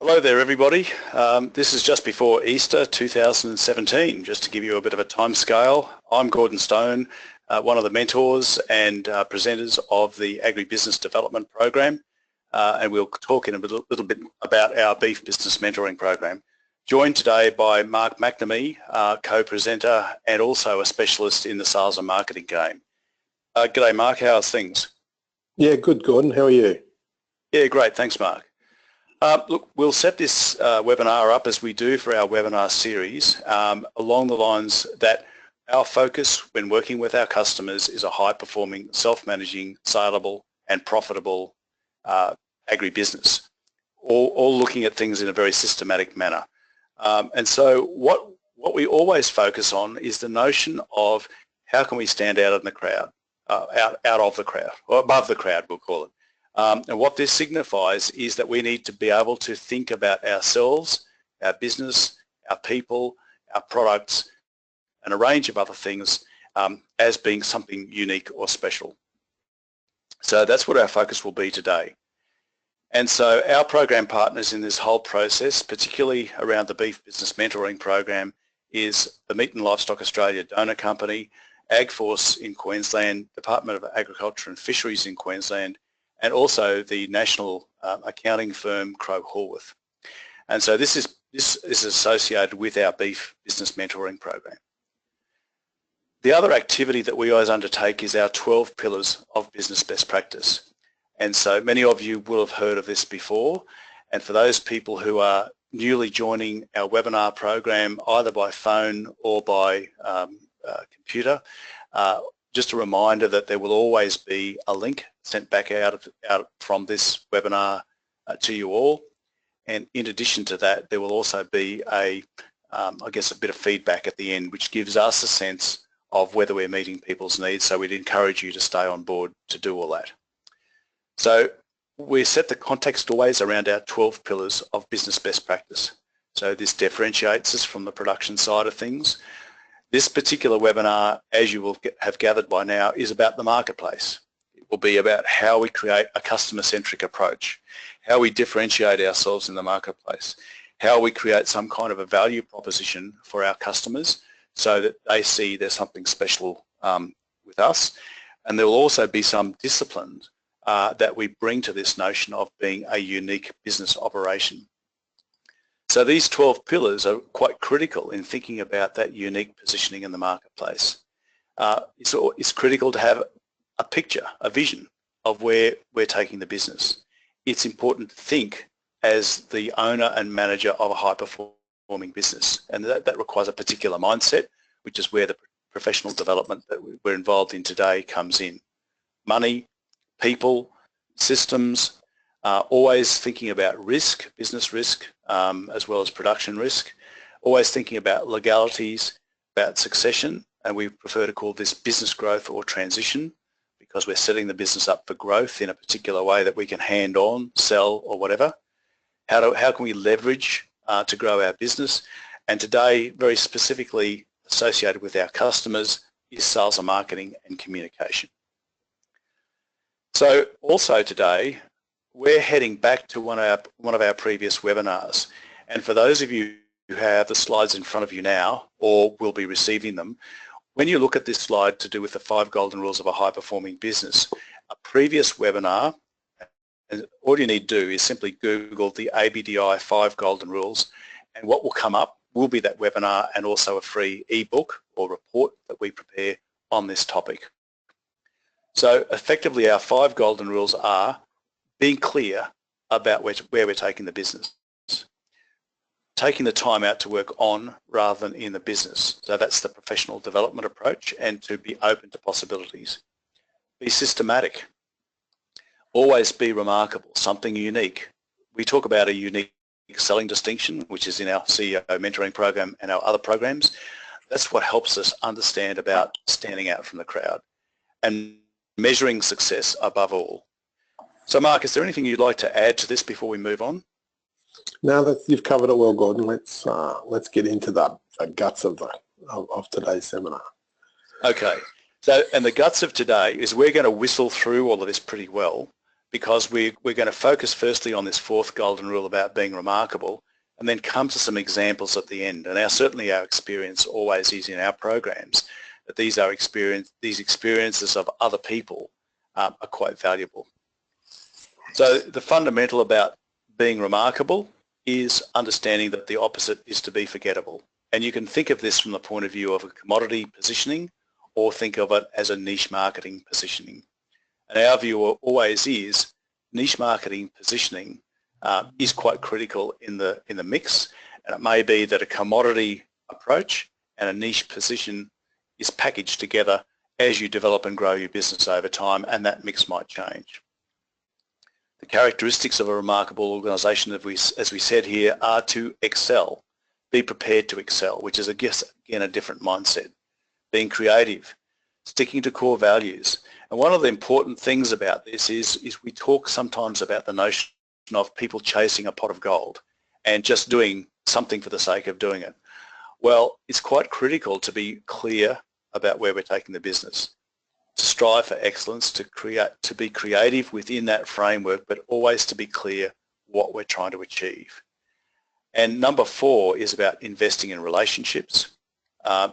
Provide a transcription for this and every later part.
Hello there, everybody. This is just before Easter 2017, just to give you a bit of a time scale. I'm Gordon Stone, one of the mentors and presenters of the Agri-Business Development Program, and we'll talk in a little bit about our Beef Business Mentoring Program. Joined today by Mark McNamee, co-presenter and also a specialist in the sales and marketing game. G'day, Mark. How's things? Yeah, good, Gordon. How are you? Yeah, great. Thanks, Mark. Look, we'll set this webinar up as we do for our webinar series along the lines that our focus when working with our customers is a high-performing, self-managing, saleable and profitable agribusiness, all looking at things in a very systematic manner. And so what we always focus on is the notion of how can we stand out in the crowd, out of the crowd, or above the crowd, we'll call it. And what this signifies is that we need to be able to think about ourselves, our business, our people, our products, and a range of other things as being something unique or special. So that's what our focus will be today. And so our program partners in this whole process, particularly around the Beef Business Mentoring Program, is the Meat and Livestock Australia Donor Company, AgForce in Queensland, Department of Agriculture and Fisheries in Queensland, and also the national accounting firm Crowe Horwath. And so this is associated with our Beef Business Mentoring Program. The other activity that we always undertake is our 12 pillars of business best practice. And so many of you will have heard of this before. And for those people who are newly joining our webinar program, either by phone or by computer, just a reminder that there will always be a link sent back out from this webinar to you all. And in addition to that, there will also be I guess a bit of feedback at the end, which gives us a sense of whether we're meeting people's needs. So we'd encourage you to stay on board to do all that. So we set the context always around our 12 pillars of business best practice. So this differentiates us from the production side of things. This particular webinar, as you will have gathered by now, is about the marketplace. It will be about how we create a customer-centric approach, how we differentiate ourselves in the marketplace, how we create some kind of a value proposition for our customers so that they see there's something special with us. And there will also be some disciplines that we bring to this notion of being a unique business operation. So these 12 pillars are quite critical in thinking about that unique positioning in the marketplace. It's critical to have a picture, a vision of where we're taking the business. It's important to think as the owner and manager of a high-performing business, and that requires a particular mindset, which is where the professional development that we're involved in today comes in. Money, people, systems, always thinking about risk, business risk, as well as production risk, always thinking about legalities, about succession, and we prefer to call this business growth or transition because we're setting the business up for growth in a particular way that we can hand on, sell or whatever. How can we leverage to grow our business? And today, very specifically associated with our customers, is sales and marketing and communication. So also today, we're heading back to one of our previous webinars, and for those of you who have the slides in front of you now or will be receiving them, when you look at this slide to do with the 5 golden rules of a high-performing business, a previous webinar, and all you need to do is simply Google the ABDI 5 golden rules, and what will come up will be that webinar and also a free ebook or report that we prepare on this topic. So effectively our 5 golden rules are being clear about where we're taking the business, taking the time out to work on rather than in the business. So that's the professional development approach, and to be open to possibilities. Be systematic. Always be remarkable, something unique. We talk about a unique selling distinction, which is in our CEO mentoring program and our other programs. That's what helps us understand about standing out from the crowd and measuring success above all. So Mark, is there anything you'd like to add to this before we move on? Now that you've covered it well, Gordon, let's get into the guts of today's seminar. Okay. So, and the guts of today is we're going to whistle through all of this pretty well, because we're going to focus firstly on this fourth golden rule about being remarkable, and then come to some examples at the end. And certainly our experience always is in our programs that these experiences of other people are quite valuable. So the fundamental about being remarkable is understanding that the opposite is to be forgettable. And you can think of this from the point of view of a commodity positioning, or think of it as a niche marketing positioning. And our view always is niche marketing positioning is quite critical in the mix, and it may be that a commodity approach and a niche position is packaged together as you develop and grow your business over time, and that mix might change. The characteristics of a remarkable organisation, as we said here, are to excel, be prepared to excel, which is, I guess, again, a different mindset. Being creative, sticking to core values. And one of the important things about this is we talk sometimes about the notion of people chasing a pot of gold and just doing something for the sake of doing it. Well, it's quite critical to be clear about where we're taking the business, to strive for excellence, to be creative within that framework, but always to be clear what we're trying to achieve. And number 4 is about investing in relationships,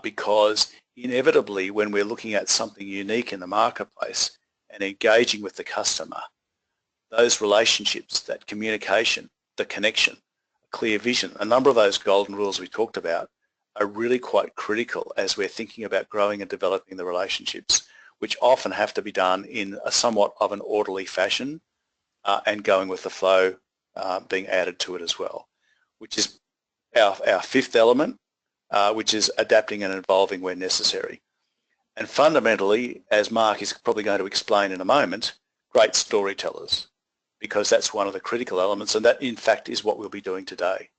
because inevitably when we're looking at something unique in the marketplace and engaging with the customer, those relationships, that communication, the connection, a clear vision, a number of those golden rules we talked about are really quite critical as we're thinking about growing and developing the relationships, which often have to be done in a somewhat of an orderly fashion, and going with the flow being added to it as well, which is our 5th element, which is adapting and evolving where necessary. And fundamentally, as Mark is probably going to explain in a moment, great storytellers, because that's one of the critical elements, and that in fact is what we'll be doing today.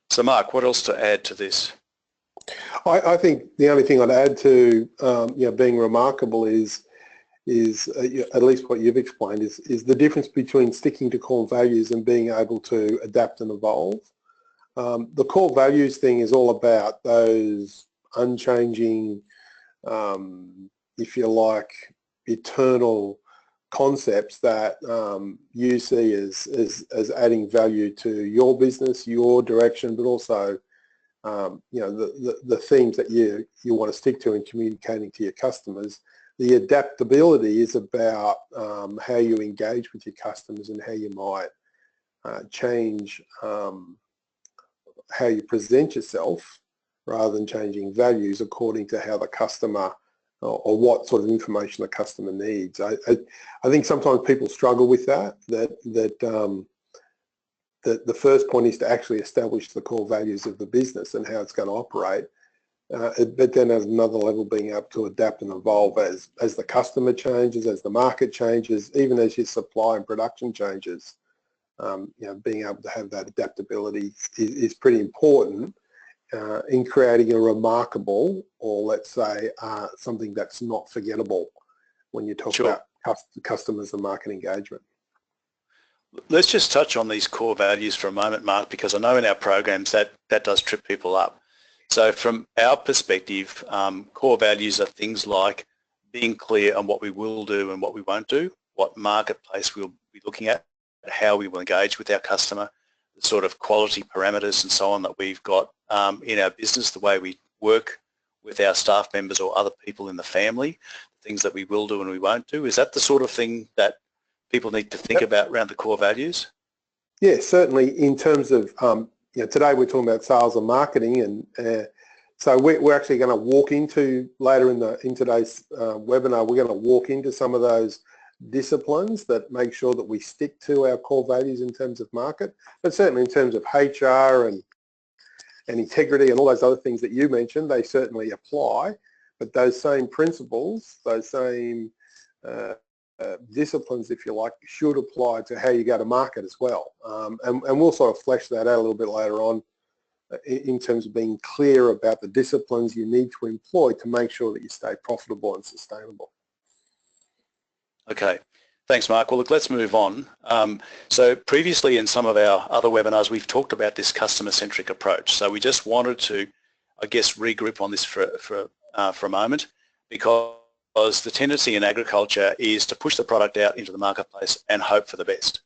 So Mark, what else to add to this? I think the only thing I'd add to being remarkable is at least what you've explained is the difference between sticking to core values and being able to adapt and evolve. The core values thing is all about those unchanging, if you like, eternal concepts that you see as adding value to your business, your direction, but also the themes that you want to stick to in communicating to your customers. The adaptability is about how you engage with your customers and how you might change how you present yourself, rather than changing values according to how the customer or what sort of information the customer needs. I think sometimes people struggle with that the first point is to actually establish the core values of the business and how it's going to operate. But then at another level, being able to adapt and evolve as the customer changes, as the market changes, even as your supply and production changes. Being able to have that adaptability is pretty important in creating a remarkable, or let's say something that's not forgettable when you talk about customers and market engagement. Let's just touch on these core values for a moment, Mark, because I know in our programs that does trip people up. So from our perspective, core values are things like being clear on what we will do and what we won't do, what marketplace we'll be looking at, how we will engage with our customer, the sort of quality parameters and so on that we've got in our business, the way we work with our staff members or other people in the family, things that we will do and we won't do. Is that the sort of thing that people need to think about around the core values? Yeah, certainly. In terms of, today we're talking about sales and marketing, and so we're actually going to walk into, later in today's webinar, we're going to walk into some of those disciplines that make sure that we stick to our core values in terms of market, but certainly in terms of HR and integrity and all those other things that you mentioned, they certainly apply. But those same principles, those same disciplines, if you like, should apply to how you go to market as well. And we'll sort of flesh that out a little bit later on in terms of being clear about the disciplines you need to employ to make sure that you stay profitable and sustainable. Okay, thanks, Mark. Well, look, let's move on. So previously in some of our other webinars, we've talked about this customer-centric approach. So we just wanted to, I guess, regroup on this for a moment, because because the tendency in agriculture is to push the product out into the marketplace and hope for the best.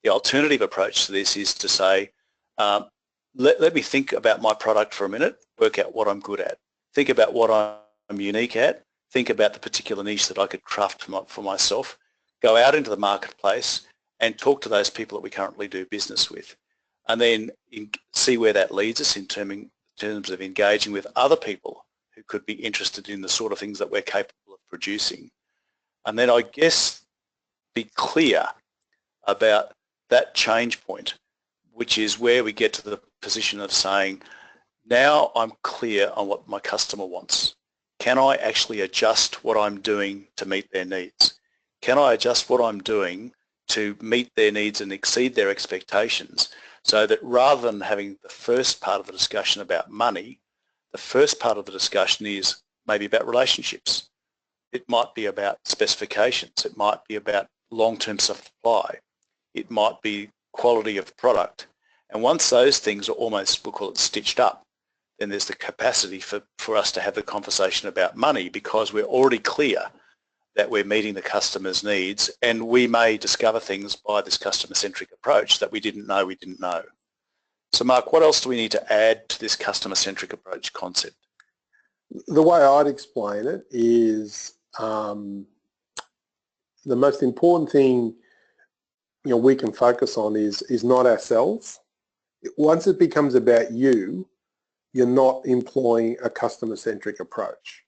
The alternative approach to this is to say, let me think about my product for a minute, work out what I'm good at, think about what I'm unique at, think about the particular niche that I could craft for myself, go out into the marketplace and talk to those people that we currently do business with, and then see where that leads us in terms of engaging with other people who could be interested in the sort of things that we're capable of producing. And then I guess be clear about that change point, which is where we get to the position of saying, now I'm clear on what my customer wants. Can I actually adjust what I'm doing to meet their needs? Can I adjust what I'm doing to meet their needs and exceed their expectations, so that rather than having the first part of the discussion about money, the first part of the discussion is maybe about relationships. It might be about specifications. It might be about long-term supply. It might be quality of product. And once those things are almost, we'll call it stitched up, then there's the capacity for us to have the conversation about money, because we're already clear that we're meeting the customer's needs, and we may discover things by this customer-centric approach that we didn't know. So Mark, what else do we need to add to this customer-centric approach concept? The way I'd explain it is the most important thing we can focus on is not ourselves. Once it becomes about you, you're not employing a customer-centric approach.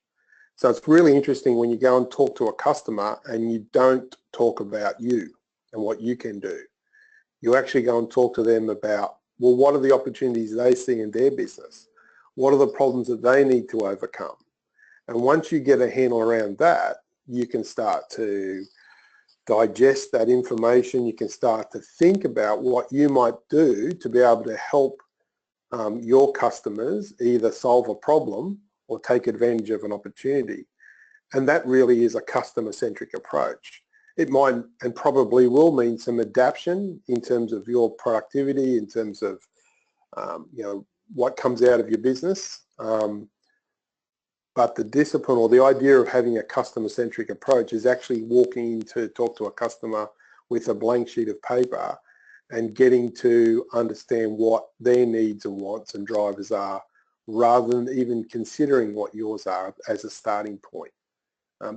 So it's really interesting when you go and talk to a customer and you don't talk about you and what you can do. You actually go and talk to them about, well, what are the opportunities they see in their business? What are the problems that they need to overcome? And once you get a handle around that, you can start to digest that information. You can start to think about what you might do to be able to help your customers either solve a problem or take advantage of an opportunity. And that really is a customer-centric approach. It might and probably will mean some adaptation in terms of your productivity, in terms of what comes out of your business. But the discipline or the idea of having a customer-centric approach is actually walking in to talk to a customer with a blank sheet of paper and getting to understand what their needs and wants and drivers are, rather than even considering what yours are as a starting point.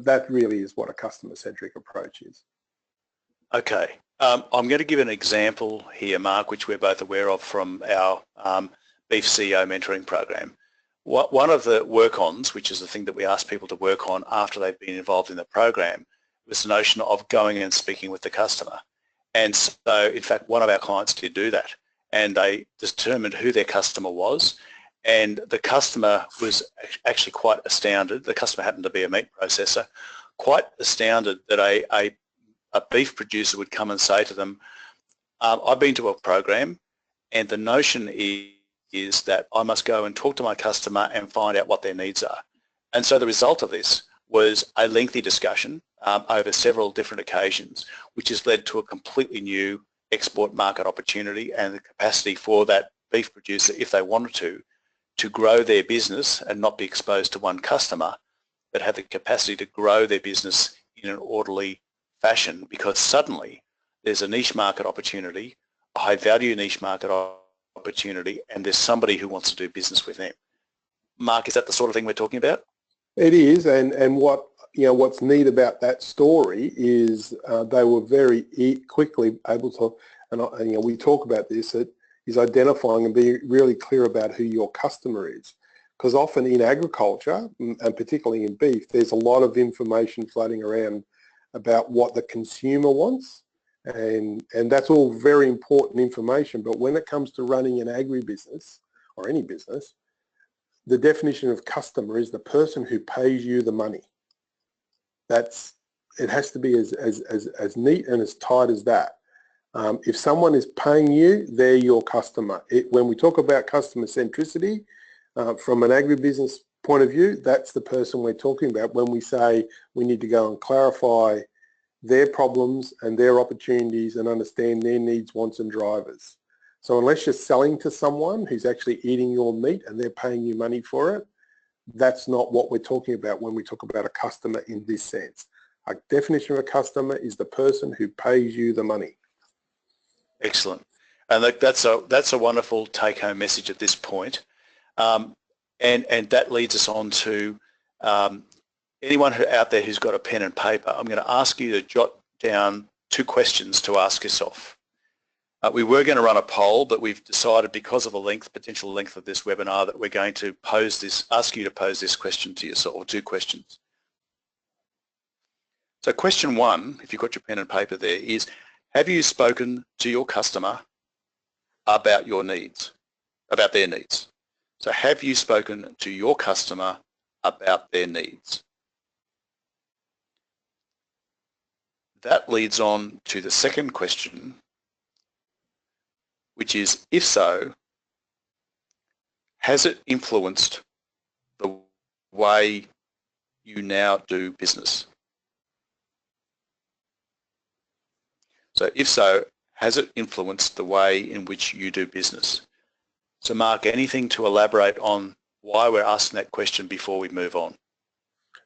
That really is what a customer-centric approach is. Okay. I'm going to give an example here, Mark, which we're both aware of from our Beef CEO mentoring program. One of the work-ons, which is the thing that we ask people to work on after they've been involved in the program, was the notion of going and speaking with the customer. And so, in fact, one of our clients did do that, and they determined who their customer was. And the customer was actually quite astounded. The customer happened to be a meat processor, quite astounded that a beef producer would come and say to them, I've been to a program, and the notion is that I must go and talk to my customer and find out what their needs are. And so the result of this was a lengthy discussion over several different occasions, which has led to a completely new export market opportunity and the capacity for that beef producer, if they wanted to grow their business and not be exposed to one customer, but have the capacity to grow their business in an orderly fashion, because suddenly there's a niche market opportunity, a high value niche market opportunity, and there's somebody who wants to do business with them. Mark, is that the sort of thing we're talking about? It is, and what's neat about that story is they were very quickly able to, and we talk about this, is identifying and being really clear about who your customer is. Because often in agriculture, and particularly in beef, there's a lot of information floating around about what the consumer wants, and that's all very important information. But when it comes to running an agribusiness or any business, the definition of customer is the person who pays you the money. It has to be as neat and as tight as that. If someone is paying you, they're your customer. When we talk about customer centricity, from an agribusiness point of view, that's the person we're talking about when we say we need to go and clarify their problems and their opportunities and understand their needs, wants and drivers. So unless you're selling to someone who's actually eating your meat and they're paying you money for it, That's not what we're talking about when we talk about a customer in this sense. A definition of a customer is the person who pays you the money. Excellent. And that's a wonderful take-home message at this point. And that leads us on to anyone out there who's got a pen and paper. I'm going to ask you to jot down 2 questions to ask yourself. We were going to run a poll, but we've decided because of the potential length of this webinar that we're going to ask you to pose this question to yourself, or 2 questions. So question 1, if you've got your pen and paper there, is have you spoken to your customer about your needs, about their needs? So have you spoken to your customer about their needs? That leads on to the second question, which is, if so, has it influenced the way you now do business? So if so, has it influenced the way in which you do business? So Mark, anything to elaborate on why we're asking that question before we move on?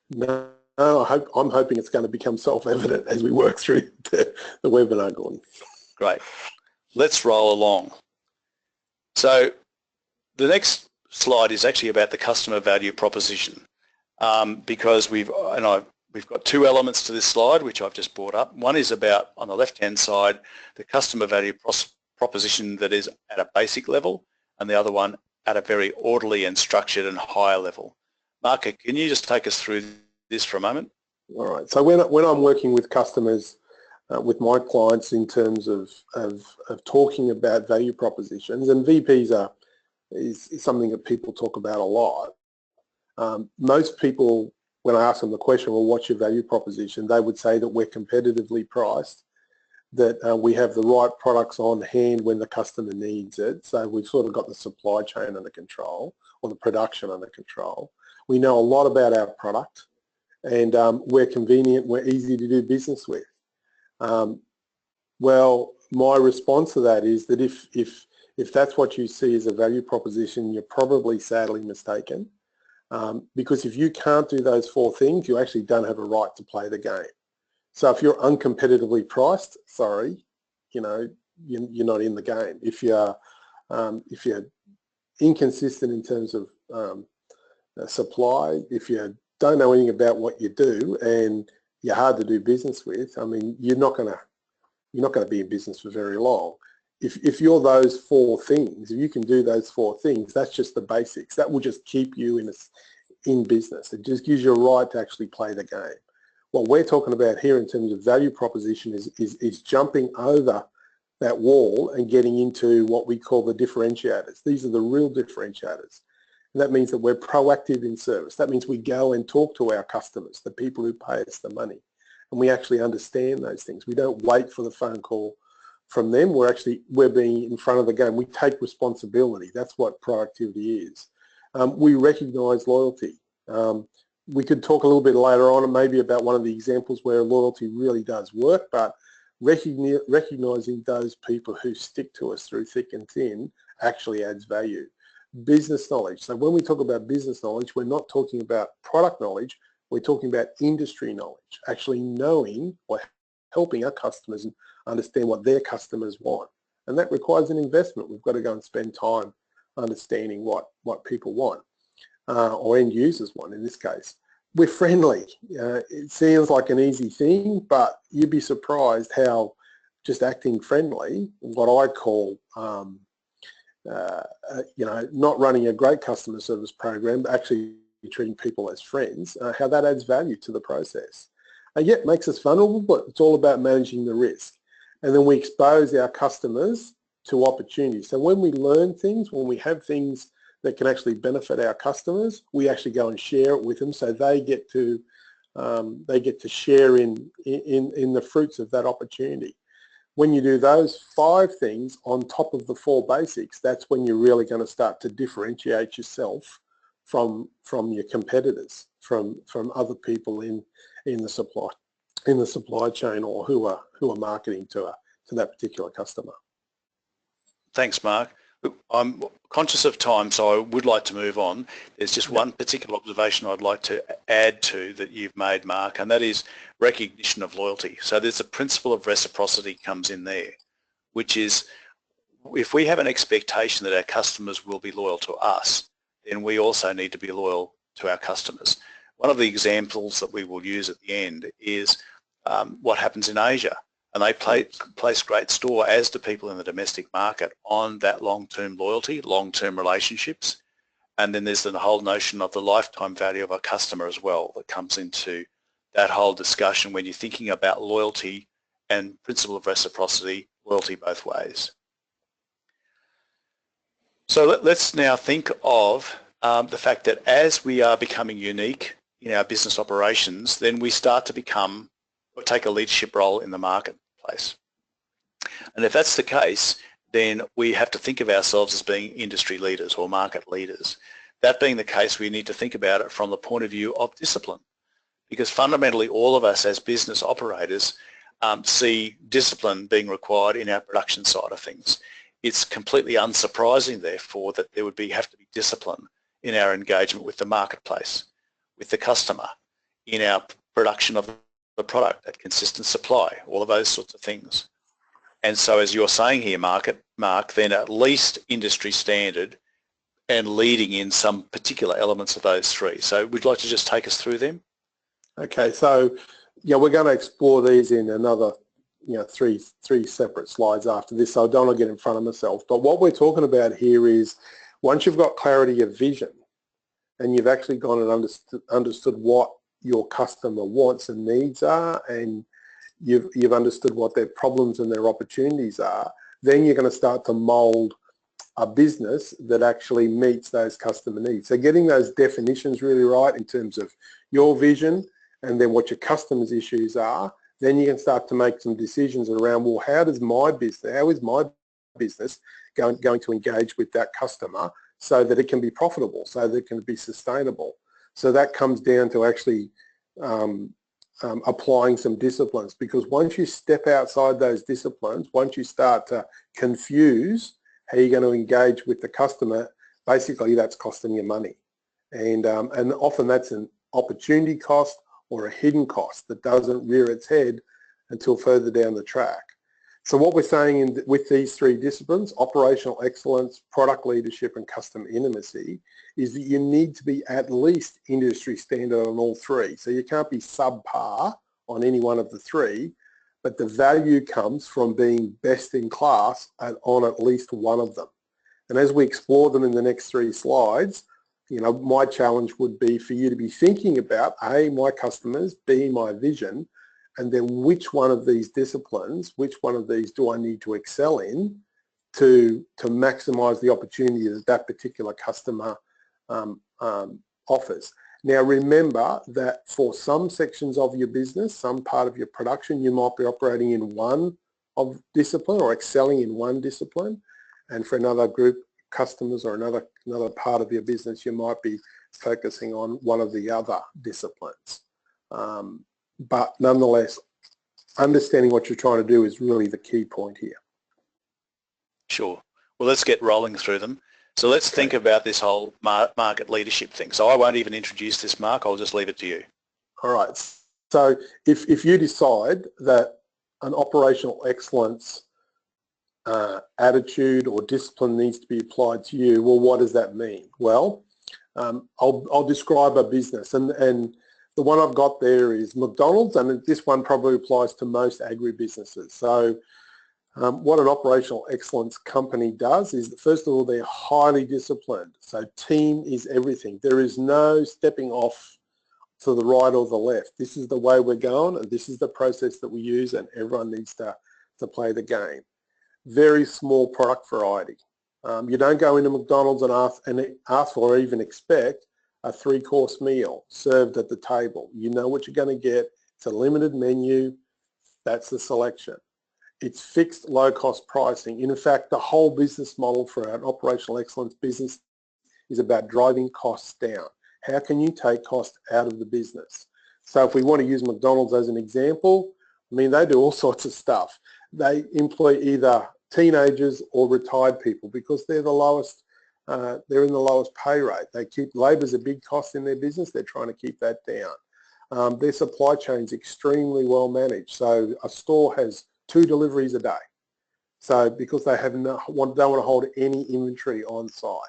No, I'm hoping it's going to become self-evident as we work through the webinar, Gordon. Great. Let's roll along. So the next slide is actually about the customer value proposition, because we've got 2 elements to this slide which I've just brought up. One is about, on the left-hand side, the customer value proposition that is at a basic level, and the other one at a very orderly and structured and higher level. Mark, can you just take us through this for a moment? All right. So when I'm working with customers, with my clients in terms of talking about value propositions, and VPs is something that people talk about a lot. Most people, when I ask them the question, well, what's your value proposition? They would say that we're competitively priced, that we have the right products on hand when the customer needs it. So we've sort of got the supply chain under control, or the production under control. We know a lot about our product, and we're convenient, we're easy to do business with. Well, my response to that is that if that's what you see as a value proposition, you're probably sadly mistaken, because if you can't do those 4 things, you actually don't have a right to play the game. So if you're uncompetitively priced, sorry, you're not in the game. If you're inconsistent in terms of supply, if you don't know anything about what you do and you're hard to do business with, I mean, you're not going to be in business for very long. If you're those 4 things, if you can do those 4 things, that's just the basics. That will just keep you in business. It just gives you a right to actually play the game. What we're talking about here in terms of value proposition is jumping over that wall and getting into what we call the differentiators. These are the real differentiators. And that means that we're proactive in service. That means we go and talk to our customers, the people who pay us the money, and we actually understand those things. We don't wait for the phone call from them. We're being in front of the game. We take responsibility. That's what productivity is. We recognise loyalty. We could talk a little bit later on maybe about one of the examples where loyalty really does work, but recognising those people who stick to us through thick and thin actually adds value. Business knowledge. So when we talk about business knowledge, we're not talking about product knowledge, we're talking about industry knowledge, actually knowing or helping our customers understand what their customers want. And that requires an investment. We've got to go and spend time understanding what people want, or end users want in this case. We're friendly. It sounds like an easy thing, but you'd be surprised how just acting friendly, what I call not running a great customer service program, but actually treating people as friends, how that adds value to the process. And yet makes us vulnerable, but it's all about managing the risk. And then we expose our customers to opportunities. So when we learn things, when we have things that can actually benefit our customers, we actually go and share it with them, so they get to share in the fruits of that opportunity. When you do those 5 things on top of the 4 basics, that's when you're really going to start to differentiate yourself from your competitors, from other people in the supply chain, or who are marketing to that particular customer. Thanks, Mark. I'm conscious of time, so I would like to move on. There's just one particular observation I'd like to add to that you've made, Mark, and that is recognition of loyalty. So there's a principle of reciprocity comes in there, which is if we have an expectation that our customers will be loyal to us, then we also need to be loyal to our customers. One of the examples that we will use at the end is what happens in Asia. And they place great store, as do people in the domestic market, on that long-term loyalty, long-term relationships. And then there's the whole notion of the lifetime value of a customer as well that comes into that whole discussion when you're thinking about loyalty and principle of reciprocity, loyalty both ways. So let's now think of the fact that as we are becoming unique in our business operations, then we start to become or take a leadership role in the marketplace. And if that's the case, then we have to think of ourselves as being industry leaders or market leaders. That being the case, we need to think about it from the point of view of discipline, because fundamentally all of us as business operators see discipline being required in our production side of things. It's completely unsurprising, therefore, that there would have to be discipline in our engagement with the marketplace, with the customer, in our production of the product, that consistent supply, all of those sorts of things. And so as you're saying here, Mark, then at least industry standard and leading in some particular elements of those three. So would you like to just take us through them? Okay, so yeah, we're going to explore these in another three separate slides after this, so I don't want to get in front of myself. But what we're talking about here is once you've got clarity of vision and you've actually gone and understood what your customer wants and needs are, and you've understood what their problems and their opportunities are, then you're going to start to mold a business that actually meets those customer needs. So getting those definitions really right in terms of your vision and then what your customers' issues are, then you can start to make some decisions around, well, how is my business going to engage with that customer so that it can be profitable, so that it can be sustainable. So that comes down to actually applying some disciplines, because once you step outside those disciplines, once you start to confuse how you're going to engage with the customer, basically that's costing you money. And often that's an opportunity cost or a hidden cost that doesn't rear its head until further down the track. So what we're saying with these three disciplines, operational excellence, product leadership and customer intimacy, is that you need to be at least industry standard on all three. So you can't be subpar on any one of the three, but the value comes from being best in class on at least one of them. And as we explore them in the next three slides, my challenge would be for you to be thinking about A, my customers, B, my vision, and then which one of these disciplines, which one of these do I need to excel in to maximize the opportunity that that particular customer offers. Now remember that for some sections of your business, some part of your production, you might be operating in one of discipline or excelling in one discipline, and for another group customers or another part of your business, you might be focusing on one of the other disciplines. But nonetheless, understanding what you're trying to do is really the key point here. Sure. Well, let's get rolling through them. So let's think about this whole market leadership thing. So I won't even introduce this, Mark. I'll just leave it to you. All right. So if you decide that an operational excellence attitude or discipline needs to be applied to you, well, what does that mean? Well, I'll describe a business, and the one I've got there is McDonald's, and this one probably applies to most agribusinesses. So what an operational excellence company does is that, first of all, they're highly disciplined. So team is everything. There is no stepping off to the right or the left. This is the way we're going, and this is the process that we use, and everyone needs to play the game. Very small product variety. You don't go into McDonald's and ask for or even expect a 3-course meal served at the table. You know what you're going to get. It's a limited menu. That's the selection. It's fixed low-cost pricing. In fact, the whole business model for an operational excellence business is about driving costs down. How can you take cost out of the business? So if we want to use McDonald's as an example, I mean, they do all sorts of stuff. They employ either teenagers or retired people, because they're the lowest, they're in the lowest pay rate. Labour's a big cost in their business. They're trying to keep that down. Their supply chain's extremely well managed. So a store has 2 deliveries a day. So because they don't want to hold any inventory on site.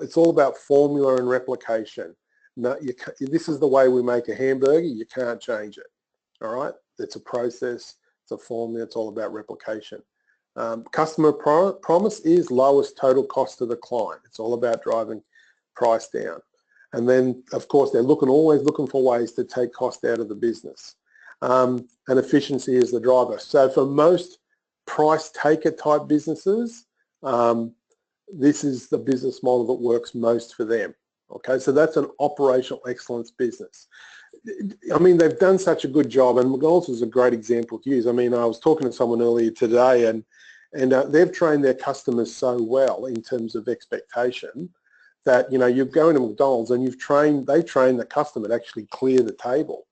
It's all about formula and replication. No, this is the way we make a hamburger. You can't change it. All right? It's a process. It's a formula. It's all about replication. Customer promise is lowest total cost to the client. It's all about driving price down. And then, of course, they're always looking for ways to take cost out of the business. And efficiency is the driver. So for most price taker type businesses, this is the business model that works most for them. Okay, so that's an operational excellence business. I mean, they've done such a good job, and McDonald's is a great example to use. I mean, I was talking to someone earlier today, and they've trained their customers so well in terms of expectation that, you know, you're going to McDonald's and they train the customer to actually clear the table.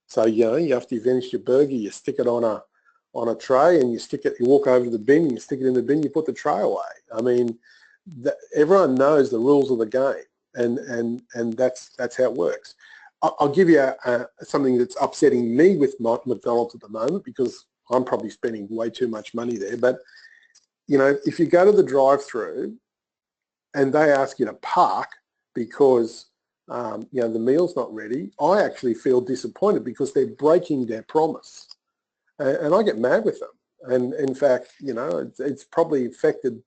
So, you know, after you finish your burger, you stick it on a tray, and you walk over to the bin, and you stick it in the bin, you put the tray away. I mean, everyone knows the rules of the game, and that's how it works. I'll give you something that's upsetting me with McDonald's at the moment, because I'm probably spending way too much money there. But, you know, if you go to the drive-through and they ask you to park because, you know, the meal's not ready, I actually feel disappointed because they're breaking their promise. And I get mad with them. And in fact, you know, it's probably affected,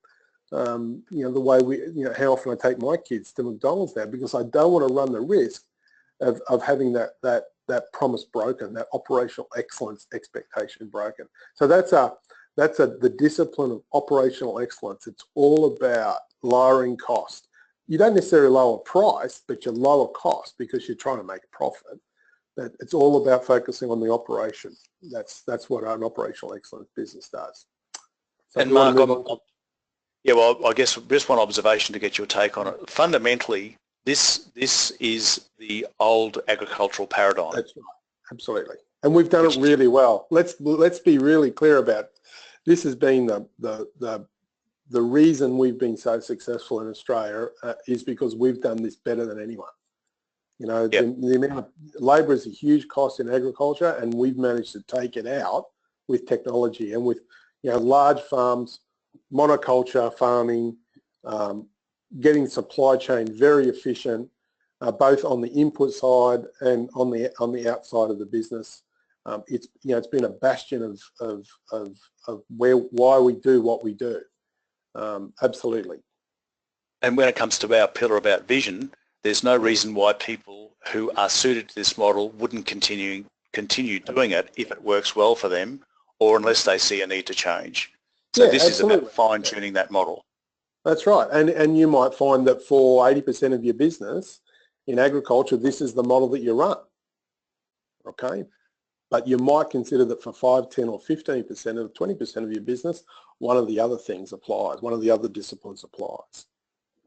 you know, the way how often I take my kids to McDonald's now, because I don't want to run the risk of having that promise broken, that operational excellence expectation broken. So that's the discipline of operational excellence. It's all about lowering cost. You don't necessarily lower price, but you lower cost because you're trying to make a profit. It's all about focusing on the operation. That's what an operational excellence business does. So and Mark, yeah, well, I guess just one observation to get your take on it. Fundamentally, this is the old agricultural paradigm. That's right, absolutely, and we've done it really well. Let's be really clear about it. This has been the reason we've been so successful in Australia is because we've done this better than anyone. You know, yep. The amount of labour is a huge cost in agriculture, and we've managed to take it out with technology and with, you know, large farms, monoculture farming, getting supply chain very efficient, both on the input side and on the outside of the business. It's, you know, it's been a bastion of why we do what we do. Absolutely. And when it comes to our pillar about vision, there's no reason why people who are suited to this model wouldn't continue doing it if it works well for them, or unless they see a need to change. So yeah, this absolutely. Is about fine-tuning that model. That's right. And you might find that for 80% of your business in agriculture, this is the model that you run. Okay? But you might consider that for 5, 10 or 15% or 20% of your business, one of the other things applies, one of the other disciplines applies.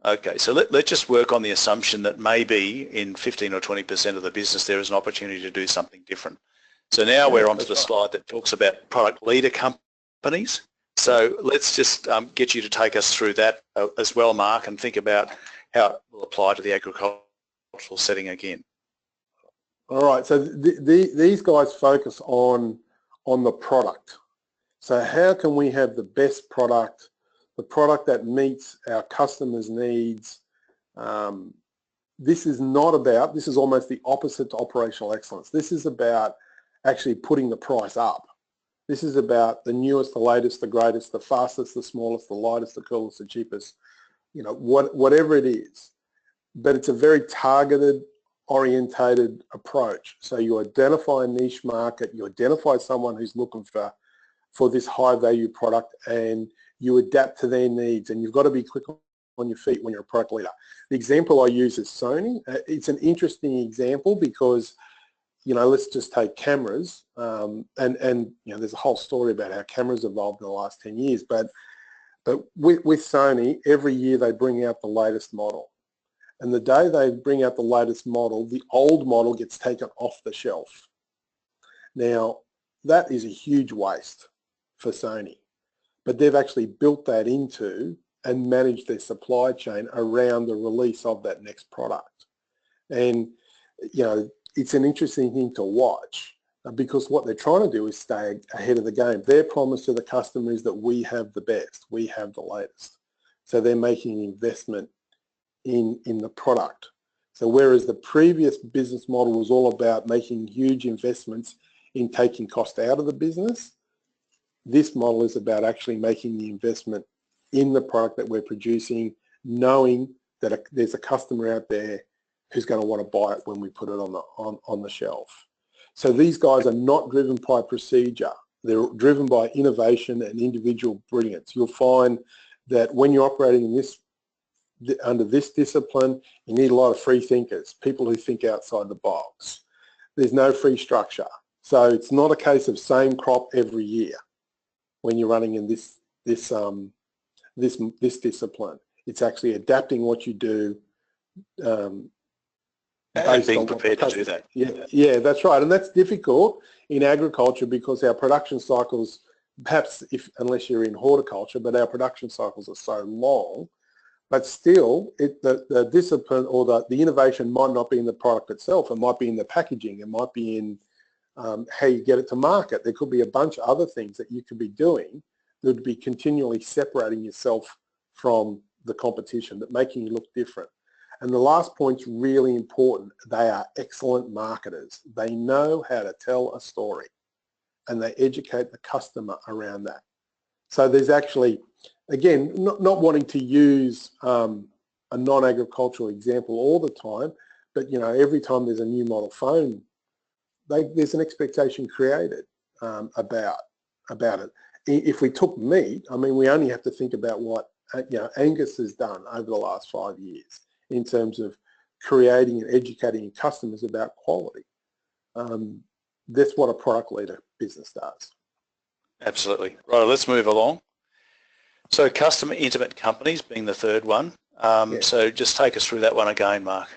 Okay, so let's just work on the assumption that maybe in 15 or 20% of the business there is an opportunity to do something different. So now we're onto the slide that talks about product leader companies. So let's just get you to take us through that as well, Mark, and think about how it will apply to the agricultural setting again. All right, so these guys focus on the product. So how can we have the best product, the product that meets our customers' needs? This is almost the opposite to operational excellence. This is about actually putting the price up. This is about the newest, the latest, the greatest, the fastest, the smallest, the lightest, the coolest, the cheapest, you know, whatever it is. But it's a very targeted, orientated approach. So you identify a niche market, you identify someone who's looking for this high value product, and you adapt to their needs, and you've got to be quick on your feet when you're a product leader. The example I use is Sony. It's an interesting example because, you know, let's just take cameras, and you know, there's a whole story about how cameras evolved in the last 10 years, but with Sony, every year they bring out the latest model. And the day they bring out the latest model, the old model gets taken off the shelf. Now, that is a huge waste for Sony, but they've actually built that into and managed their supply chain around the release of that next product. And, you know, it's an interesting thing to watch because what they're trying to do is stay ahead of the game. Their promise to the customer is that we have the best, we have the latest. So they're making an investment in the product. So whereas the previous business model was all about making huge investments in taking cost out of the business, this model is about actually making the investment in the product that we're producing, knowing that there's a customer out there who's going to want to buy it when we put it on the shelf. So these guys are not driven by procedure. They're driven by innovation and individual brilliance. You'll find that when you're operating in under this discipline, you need a lot of free thinkers, people who think outside the box. There's no free structure. So it's not a case of same crop every year when you're running in this discipline. It's actually adapting what you do and being prepared to do that. Yeah, that's right. And that's difficult in agriculture because our production cycles, perhaps unless you're in horticulture, but our production cycles are so long. But still, the discipline or the innovation might not be in the product itself. It might be in the packaging. It might be in how you get it to market. There could be a bunch of other things that you could be doing that would be continually separating yourself from the competition, that making you look different. And the last point's really important. They are excellent marketers. They know how to tell a story and they educate the customer around that. So there's actually, again, not wanting to use a non-agricultural example all the time, but you know, every time there's a new model phone, there's an expectation created about it. If we took meat, I mean, we only have to think about what Angus has done over the last 5 years in terms of creating and educating customers about quality. That's what a product leader business does. Absolutely. Right, let's move along. So customer intimate companies being the third one. So just take us through that one again, Mark.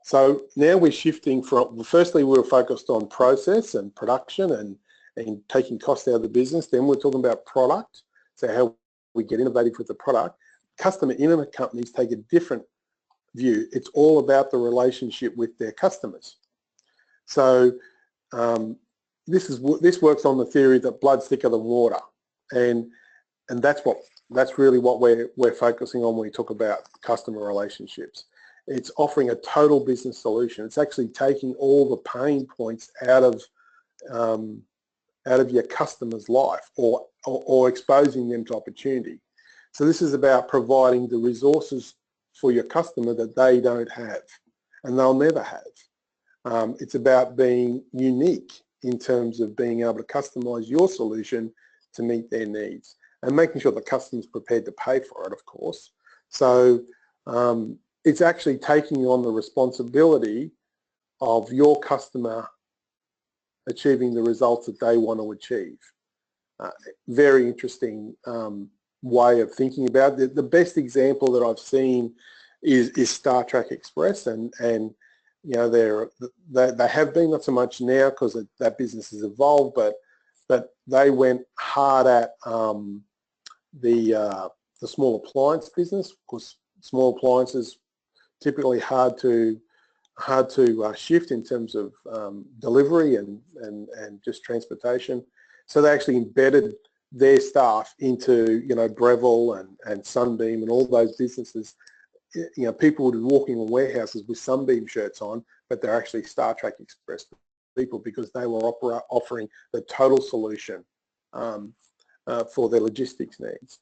So now we're shifting from, firstly we were focused on process and production and taking cost out of the business. Then we're talking about product, so how we get innovative with the product. Customer intimate companies take a different view. It's all about the relationship with their customers. So this works on the theory that blood's thicker than water, and that's really what we're focusing on when we talk about customer relationships. It's offering a total business solution. It's actually taking all the pain points out of your customer's life or exposing them to opportunity. So this is about providing the resources for your customer that they don't have and they'll never have. It's about being unique in terms of being able to customize your solution to meet their needs and making sure the customer's prepared to pay for it, of course. So it's actually taking on the responsibility of your customer achieving the results that they want to achieve. Very interesting way of thinking about it. The best example that I've seen is Star Trek Express, and you know they have been, not so much now because that business has evolved, but they went hard at the small appliance business, because small appliances typically hard to shift in terms of delivery and just transportation. So they actually embedded their staff into Breville and Sunbeam and all those businesses. People would be walking in warehouses with Sunbeam shirts on, but they're actually Star Trek Express people because they were offering the total solution for their logistics needs.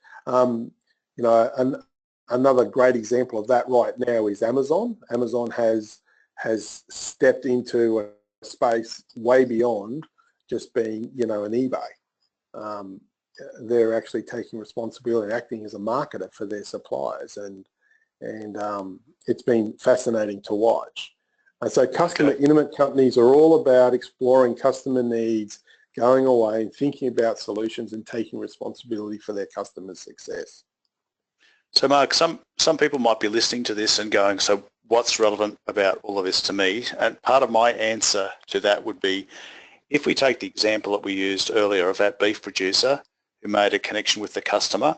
Another great example of that right now is Amazon. Amazon has stepped into a space way beyond just being, an eBay. They're actually taking responsibility and acting as a marketer for their suppliers, and it's been fascinating to watch. So customer intimate companies are all about exploring customer needs, going away and thinking about solutions and taking responsibility for their customers' success. So Mark, some people might be listening to this and going, so what's relevant about all of this to me? And part of my answer to that would be, if we take the example that we used earlier of that beef producer who made a connection with the customer.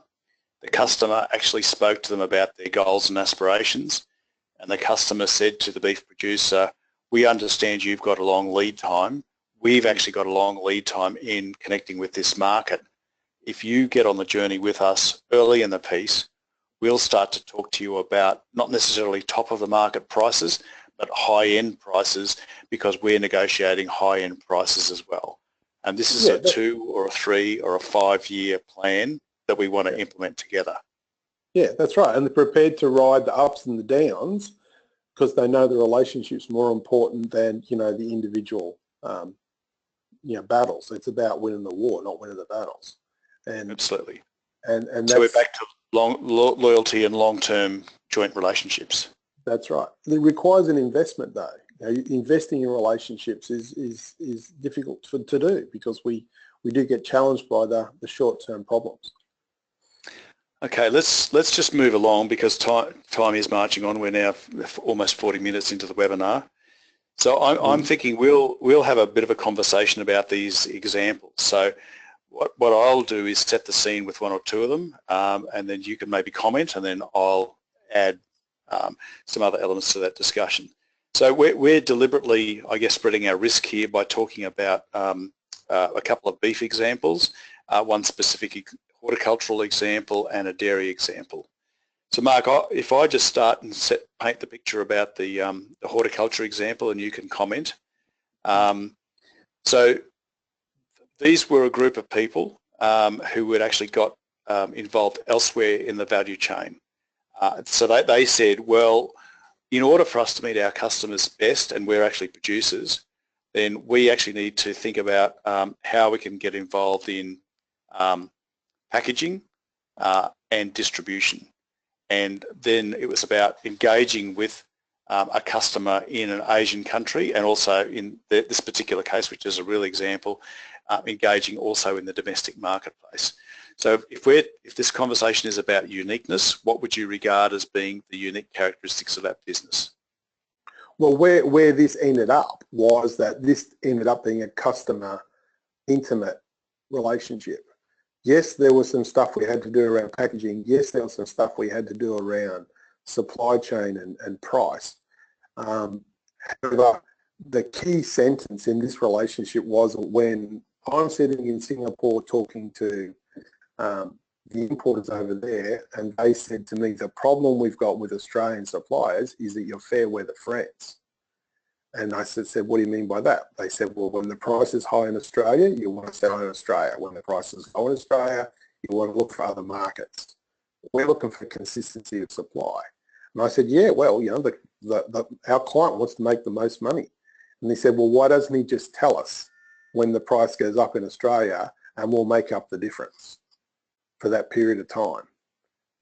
The customer actually spoke to them about their goals and aspirations, and the customer said to the beef producer, we understand you've got a long lead time. We've actually got a long lead time in connecting with this market. If you get on the journey with us early in the piece, we'll start to talk to you about not necessarily top of the market prices, but high-end prices, because we're negotiating high-end prices as well. And this is a 2 or a 3 or a 5-year plan that we want to implement together. Yeah, that's right. And they're prepared to ride the ups and the downs because they know the relationship's more important than, you know, the individual, you know, battles. It's about winning the war, not winning the battles. And absolutely. And so we're back to loyalty and long-term joint relationships. That's right. It requires an investment, though. You know, investing in relationships is difficult to do because we do get challenged by the short-term problems. Okay, let's just move along because time is marching on. We're now almost 40 minutes into the webinar. So I'm thinking we'll have a bit of a conversation about these examples. So what I'll do is set the scene with 1 or 2 of them, and then you can maybe comment, and then I'll add some other elements to that discussion. So we're deliberately, I guess, spreading our risk here by talking about a couple of beef examples, one specific horticultural example and a dairy example. So Mark, if I just start and paint the picture about the horticulture example, and you can comment. So these were a group of people who had actually got involved elsewhere in the value chain. So they said, well, in order for us to meet our customers best, and we're actually producers, then we actually need to think about how we can get involved in packaging and distribution. And then it was about engaging with a customer in an Asian country, and also in this particular case, which is a real example, engaging also in the domestic marketplace. So if this conversation is about uniqueness, what would you regard as being the unique characteristics of that business? Well, where this ended up was that this ended up being a customer intimate relationship. Yes, there was some stuff we had to do around packaging. Yes, there was some stuff we had to do around supply chain and price. However, the key sentence in this relationship was when I'm sitting in Singapore talking to the importers over there, and they said to me, the problem we've got with Australian suppliers is that you're fair weather friends. And I said, what do you mean by that? They said, well, when the price is high in Australia, you want to sell in Australia. When the price is low in Australia, you want to look for other markets. We're looking for consistency of supply. And I said, yeah, well, you know, our client wants to make the most money. And they said, well, why doesn't he just tell us when the price goes up in Australia, and we'll make up the difference for that period of time?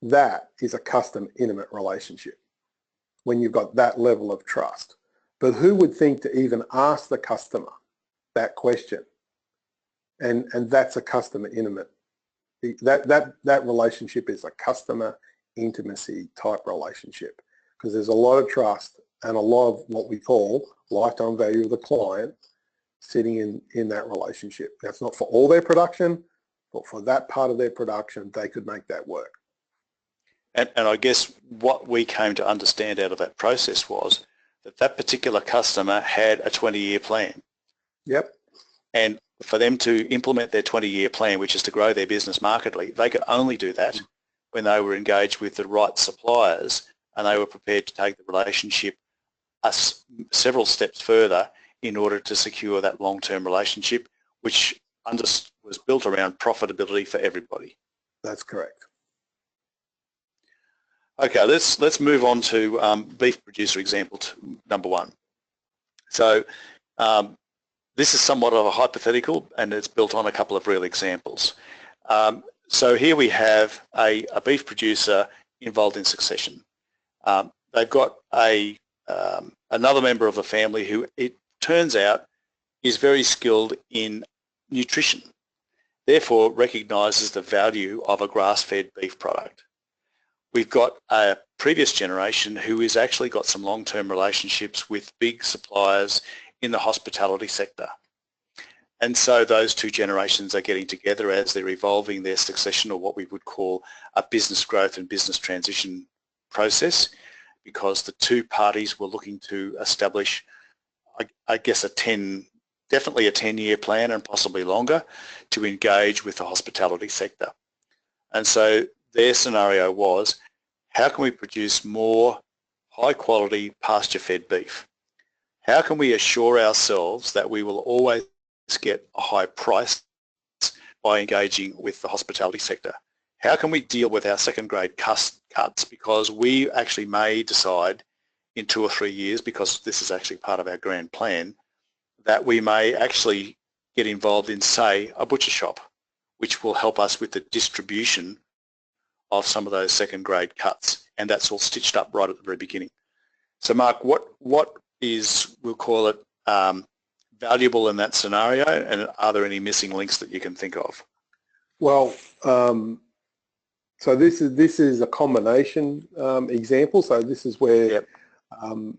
That is a custom intimate relationship when you've got that level of trust. But who would think to even ask the customer that question? And that's a customer intimate. That relationship is a customer intimacy type relationship, because there's a lot of trust and a lot of what we call lifetime value of the client sitting in that relationship. That's not for all their production, but for that part of their production, they could make that work. And I guess what we came to understand out of that process was that particular customer had a 20-year plan. Yep. And for them to implement their 20-year plan, which is to grow their business markedly, they could only do that when they were engaged with the right suppliers, and they were prepared to take the relationship several steps further in order to secure that long-term relationship, which was built around profitability for everybody. That's correct. Okay, let's move on to beef producer example number 1. So this is somewhat of a hypothetical, and it's built on a couple of real examples. So here we have a beef producer involved in succession. They've got another member of the family who, it turns out, is very skilled in nutrition, therefore recognises the value of a grass-fed beef product. We've got a previous generation who has actually got some long-term relationships with big suppliers in the hospitality sector. And so those two generations are getting together as they're evolving their succession, or what we would call a business growth and business transition process, because the two parties were looking to establish, I guess, definitely a 10-year plan and possibly longer to engage with the hospitality sector. And so their scenario was, how can we produce more high-quality pasture-fed beef? How can we assure ourselves that we will always get a high price by engaging with the hospitality sector? How can we deal with our second-grade cuts, because we actually may decide in 2 or 3 years, because this is actually part of our grand plan, that we may actually get involved in, say, a butcher shop, which will help us with the distribution of some of those second-grade cuts, and that's all stitched up right at the very beginning. So, Mark, what is, we'll call it, valuable in that scenario, and are there any missing links that you can think of? Well, so this is a combination example. So this is where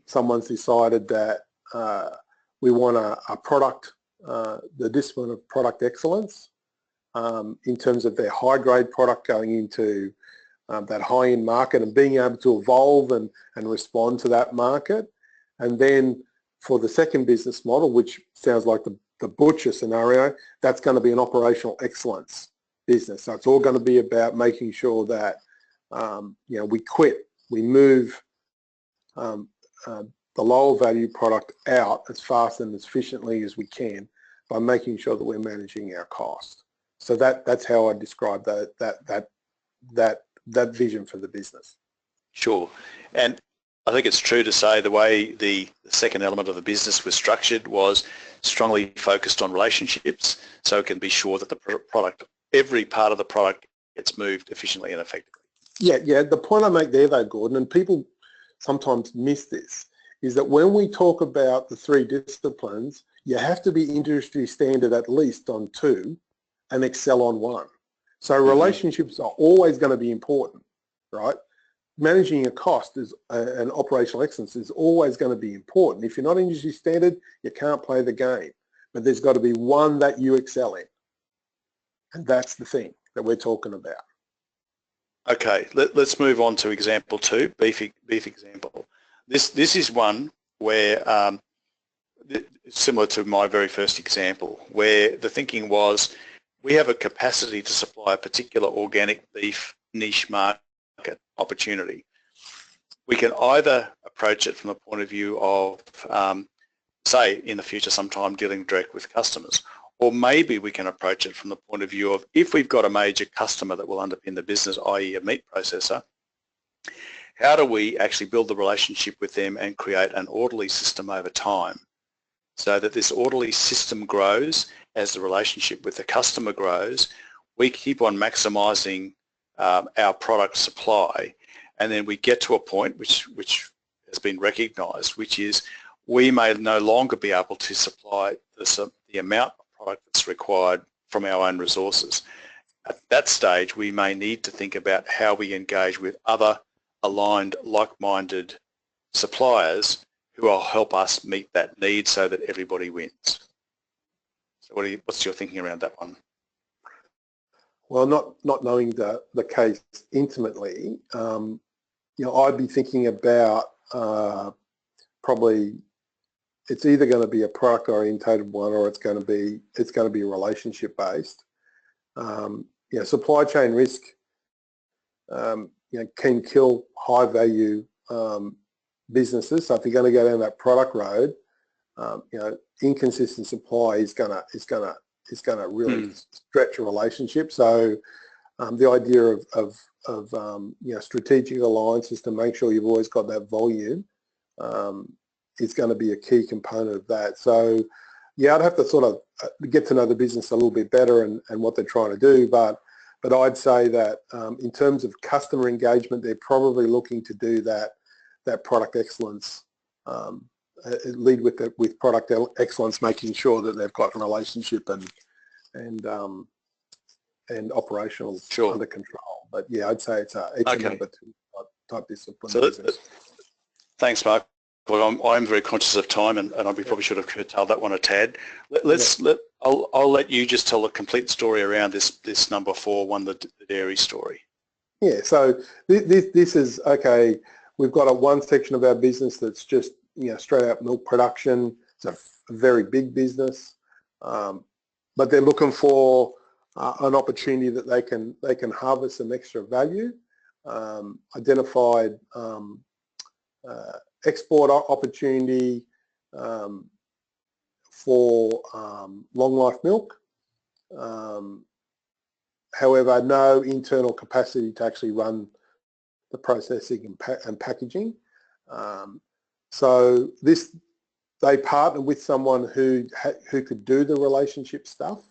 someone's decided that we want a product, the discipline of product excellence, in terms of their high-grade product going into that high-end market and being able to evolve and respond to that market. And then for the second business model, which sounds like the butcher scenario, that's going to be an operational excellence business. So it's all going to be about making sure that we move the lower value product out as fast and as efficiently as we can by making sure that we're managing our cost. So that's how I describe that vision for the business. Sure. And I think it's true to say the way the second element of the business was structured was strongly focused on relationships, so it can be sure that the product, every part of the product, gets moved efficiently and effectively. Yeah. The point I make there, though, Gordon, and people sometimes miss this, is that when we talk about the 3 disciplines, you have to be industry standard at least on 2 and excel on 1. So relationships are always going to be important, right? Managing a cost and operational excellence is always going to be important. If you're not industry standard, you can't play the game. But there's got to be one that you excel in. And that's the thing that we're talking about. Okay, let's move on to example 2, beef example. This is one where, similar to my very first example, where the thinking was, we have a capacity to supply a particular organic beef niche market opportunity. We can either approach it from the point of view of, say, in the future sometime dealing direct with customers, or maybe we can approach it from the point of view of, if we've got a major customer that will underpin the business, i.e. a meat processor, how do we actually build the relationship with them and create an orderly system over time, so that this orderly system grows as the relationship with the customer grows. We keep on maximising our product supply, and then we get to a point which has been recognised, which is we may no longer be able to supply the amount of product that's required from our own resources. At that stage, we may need to think about how we engage with other aligned, like-minded suppliers who will help us meet that need so that everybody wins. So what's your thinking around that one? Well, not knowing the case intimately, I'd be thinking about probably it's either going to be a product orientated one, or it's going to be relationship based. Supply chain risk can kill high value businesses. So if you're going to go down that product road, inconsistent supply is going to really stretch a relationship. So the idea of strategic alliances to make sure you've always got that volume is going to be a key component of that. So yeah, I'd have to sort of get to know the business a little bit better and what they're trying to do, but I'd say that in terms of customer engagement, they're probably looking to do that product excellence, lead with product excellence, making sure that they've got a relationship and operational under control. But yeah, I'd say it's a number 2 type discipline. So thanks, Mark. Well, I'm very conscious of time, and I probably should have curtailed that one a tad. Let's I'll let you just tell a complete story around this number 4 one, the dairy story. Yeah, so this is, okay, we've got one section of our business that's just, straight out milk production. It's a very big business, but they're looking for an opportunity that they can harvest some extra value, identified export opportunity for long life milk. However, no internal capacity to actually run the processing and packaging. So they partnered with someone who could do the relationship stuff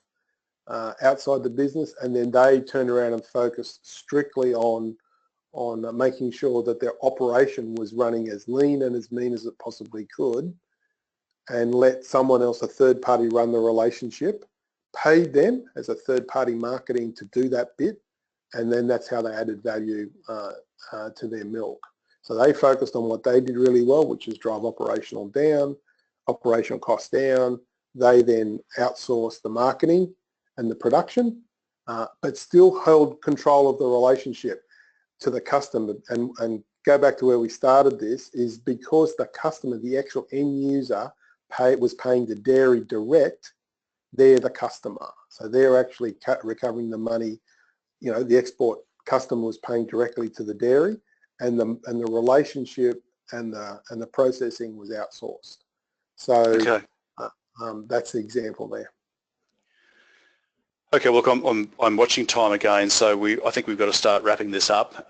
outside the business, and then they turned around and focused strictly on making sure that their operation was running as lean and as mean as it possibly could, and let someone else, a third party, run the relationship, paid them as a third party marketing to do that bit, and then that's how they added value to their milk. So they focused on what they did really well, which is drive operational costs down. They then outsourced the marketing and the production, but still held control of the relationship to the customer. And go back to where we started this, is because the customer, the actual end user, was paying the dairy direct, they're the customer. So they're actually recovering the money. The export customer was paying directly to the dairy, and the relationship and the processing was outsourced. So okay. That's the example there. Okay, look, I'm watching time again, so I think we've got to start wrapping this up.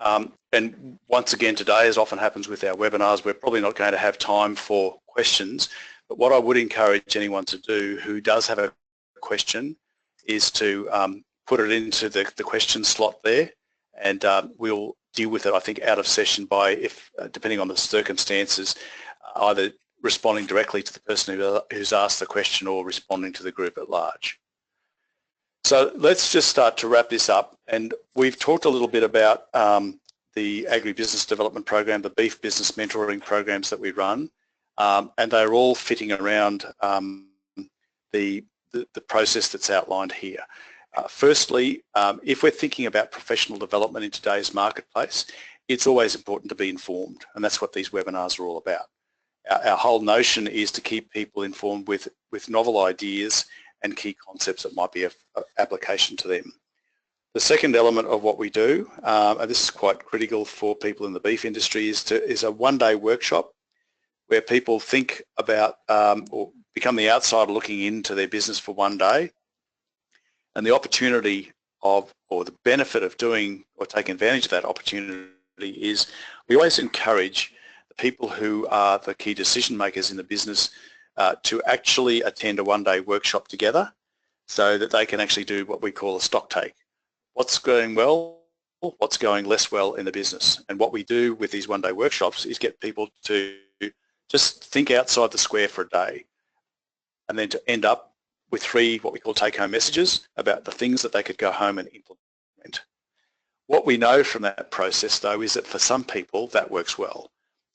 And once again today, as often happens with our webinars, we're probably not going to have time for questions. But what I would encourage anyone to do who does have a question is to put it into the question slot there, and we'll deal with it, I think, out of session by, depending on the circumstances, either responding directly to the person who's asked the question or responding to the group at large. So let's just start to wrap this up, and we've talked a little bit about the Agri-Business Development Program, the Beef Business Mentoring programs that we run, and they're all fitting around the process that's outlined here. Firstly, if we're thinking about professional development in today's marketplace, it's always important to be informed, and that's what these webinars are all about. Our whole notion is to keep people informed with novel ideas and key concepts that might be of application to them. The second element of what we do, and this is quite critical for people in the beef industry, is a one-day workshop where people think about or become the outsider looking into their business for one day. And the opportunity of, or the benefit of doing or taking advantage of that opportunity is we always encourage the people who are the key decision makers in the business to actually attend a one-day workshop together so that they can actually do what we call a stock take. What's going well, what's going less well in the business. And what we do with these one-day workshops is get people to just think outside the square for a day, and then to end up with 3 what we call take-home messages about the things that they could go home and implement. What we know from that process, though, is that for some people that works well.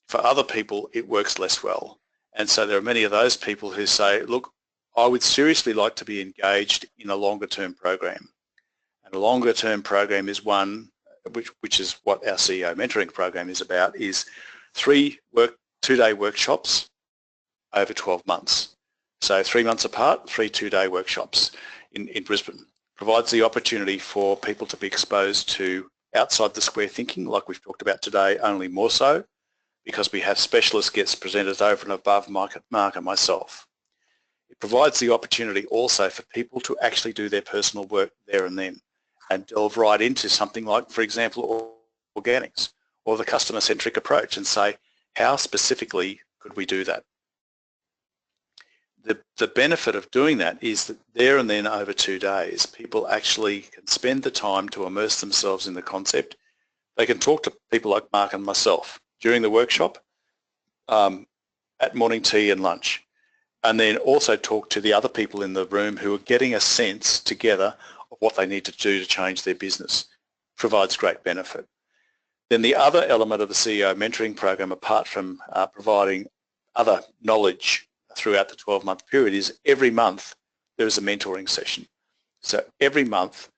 For other people, it works less well. And so there are many of those people who say, look, I would seriously like to be engaged in a longer-term program. And a longer-term program is one, which is what our CEO mentoring program is about, is 3 2-day workshops over 12 months. So 3 months apart, 3 2-day workshops in Brisbane. Provides the opportunity for people to be exposed to outside the square thinking, like we've talked about today, only more so, because we have specialist guest presenters over and above Mark and myself. It provides the opportunity also for people to actually do their personal work there and then and delve right into something like, for example, organics or the customer-centric approach and say, how specifically could we do that? The benefit of doing that is that there and then over 2 days, people actually can spend the time to immerse themselves in the concept. They can talk to people like Mark and myself during the workshop, at morning tea and lunch, and then also talk to the other people in the room who are getting a sense together of what they need to do to change their business. Provides great benefit. Then the other element of the CEO mentoring program, apart from providing other knowledge throughout the 12-month period, is every month there is a mentoring session. So every month,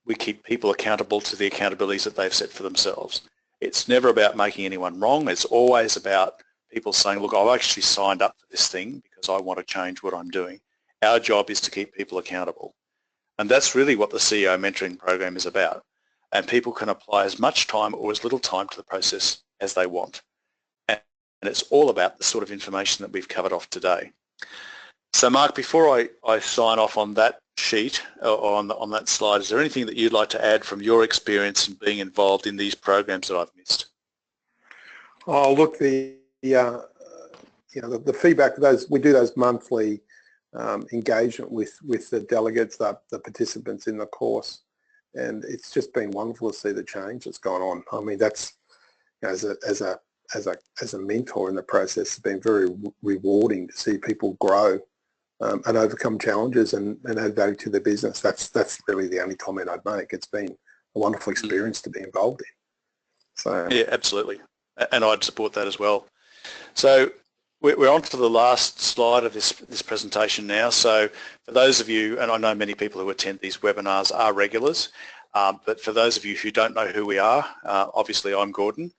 we keep people accountable to the accountabilities that they've set for themselves. It's never about making anyone wrong. It's always about people saying, look, I've actually signed up for this thing because I want to change what I'm doing. Our job is to keep people accountable. And that's really what the CEO mentoring program is about. And people can apply as much time or as little time to the process as they want. And it's all about the sort of information that we've covered off today. So Mark, before I sign off on that sheet or on that slide, is there anything that you'd like to add from your experience in being involved in these programs that I've missed? Oh, look, the feedback, we do those monthly engagement with the delegates, the participants in the course, and it's just been wonderful to see the change that's gone on. I mean, that's, as a mentor in the process, it's been very rewarding to see people grow and overcome challenges and add value to their business. That's really the only comment I'd make. It's been a wonderful experience to be involved in. So yeah, absolutely, and I'd support that as well. So we're on to the last slide of this presentation now. So for those of you, and I know many people who attend these webinars are regulars, but for those of you who don't know who we are, obviously I'm Gordon,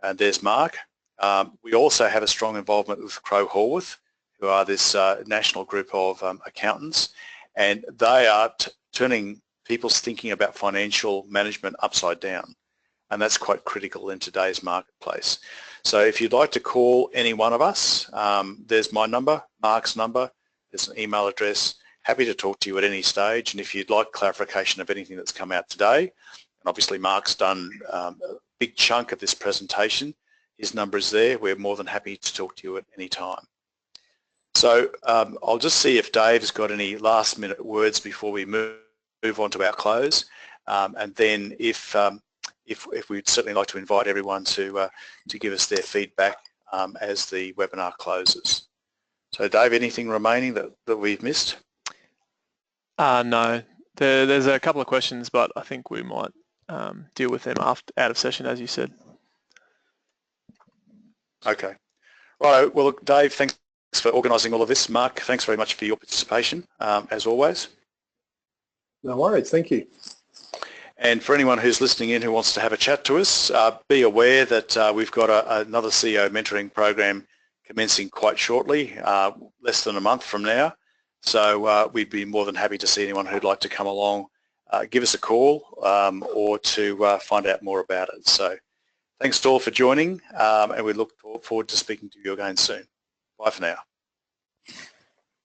and there's Mark. We also have a strong involvement with Crowe Horwath, who are this national group of accountants, and they are turning people's thinking about financial management upside down, and that's quite critical in today's marketplace. So if you'd like to call any one of us, there's my number, Mark's number, there's an email address. Happy to talk to you at any stage, and if you'd like clarification of anything that's come out today, and obviously Mark's done a big chunk of this presentation, his number is there. We're more than happy to talk to you at any time. So I'll just see if Dave's got any last minute words before we move on to our close, and then if we'd certainly like to invite everyone to give us their feedback as the webinar closes. So Dave, anything remaining that we've missed? No, there's a couple of questions, but I think we might deal with them out of session, as you said. Okay. Right. Well, look, Dave, thanks for organising all of this. Mark, thanks very much for your participation, as always. No worries. Thank you. And for anyone who's listening in who wants to have a chat to us, be aware that we've got another CEO mentoring program commencing quite shortly, less than a month from now. So we'd be more than happy to see anyone who'd like to come along, give us a call or to find out more about it. So thanks to all for joining, and we look forward to speaking to you again soon. Bye for now.